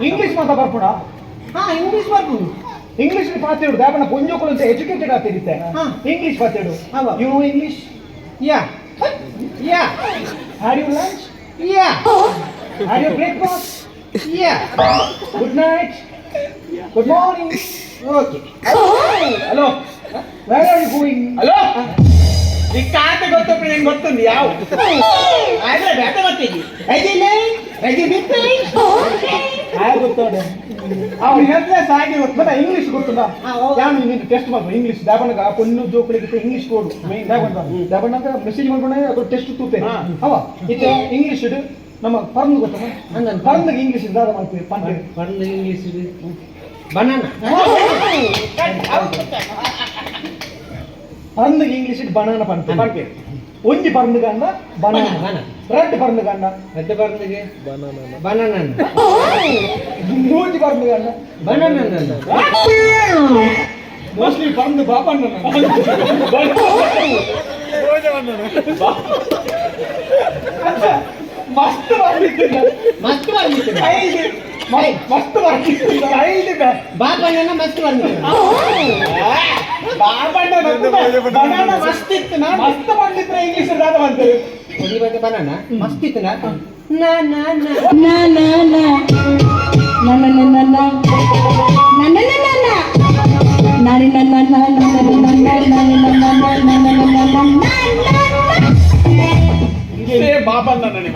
English ಮಾತಾ ಬರ್ಪುಡ ಹಾ English ಬರ್ಬೋದು. English ಪಾತಿಡು ದಾಪನ ಪೊಂಜೋಕುಲು ಅಂತ ಎಜುಕೇಟೆಡ್ ಆಗ್ತಿರುತ್ತೆ. ಇಂಗ್ಲಿಷ್ ಪಾತಿಡು you know English? Yeah yeah. Had you lunch? Yeah. Had you breakfast? Yeah. Good night. Good morning. Okay. Hello, where are you going? Hello, ಈ ಖಾತೆ ಗೊತ್ತಪ್ಪ ನಂಗೆ ಗೊತ್ತುಂಡು ಯಾವ ಆದ್ರೆ ಬೇಟ ಬರ್ತೀವಿ ರಜಿಲೆ ರಜಿ ಬಿಟ್ಟು ಹಾಯ್ ಗೊತ್ತೋಡೆ ಅವ್ನು ಹೇಳ್ತೇ ಸಾಗಿ ಗೊತ್ತು ಮತ್ತೆ ಇಂಗ್ಲಿಷ್ ಗೊತ್ತುಂಟಾ? ಯಾನು ನೀನು ಟೆಸ್ಟ್ ಮಾಡ್ಬೋ ಇಂಗ್ಲಿಷ್ ದಾಬನಗ ಪೊನ್ನು ಜೋಕುಲಿಗೆ ಇಂಗ್ಲಿಷ್ ಕೋಡು ಮೇನ್ ದಾಬನಗ ಮೆಸೇಜ್ ಮಾಡ್ಕೊಂಡೆ ಅದು ಟೆಸ್ಟ್ ತೂತೆ ಅವ ಇದು ಇಂಗ್ಲಿಷ್ ಇಡು ನಮ್ಮ ಪರ್ನ್ ಗೊತ್ತಮ್ಮ ಪರ್ನ್ಗೆ ಇಂಗ್ಲಿಷ್ ದಾದ ಮಾಡ್ತೀವಿ ಪರ್ನ್ ಇಂಗ್ಲಿಷ್ ಬನಾನಾ ಪರ್ನ್ಗೆ ಇಂಗ್ಲಿಷ್ ಇಟ್ಟು ಬನಾನ ಪಂಪೆ ಒಂಜಿ ಪರ್ನ್ ಗಂಡ ಬನಾನ ರೆಡ್ ಪರ್ನ್ ಗಂಡ ರೆಡ್ ಪರ್ನ್ಗೆ ಬನಾನಾ ಮೂಜಿ ಪರ್ನ್ ಗಂಡ ಬನಾನಾ ಮೋಸ್ಟ್ಲಿ ಪರ್ನ್ ಬಾಪಣ್ಣ ಮಸ್ತ್ ಬರ್ಲಿಕ್ಕಿಲ್ಲ ಮಸ್ತ್ ಬರ್ಲಿಕ್ಕಿಲ್ಲ ಮಸ್ತ್ ಬರ್ಲಿಕ್ಕಿಲ್ಲ ಐದು ಬಾಪಣ್ಣ ಮಸ್ತ್ ಬರ್ಲಿಕ್ಕಿಲ್ಲ ಬಾಪಣ್ಣ ಬನಾನ ಮಸ್ತ್ ಇತ್ತು ನಾ ಮಸ್ತ್ ಬರ್ಲಿದ್ರೆ ಇಂಗ್ಲಿಷ್ ದಾದ ಮಾಡ್ತೇವೆ ಒಂದು ಬಗ್ಗೆ ಬನಾನಾ ಮಸ್ತ್ ಇತ್ತು ನಾ ನಾ ನಾ na na na na na na na na na na na na na nari na na na na na na na na na na na na ಇದೇ ಬಾಪಣ್ಣ ನನಗೆ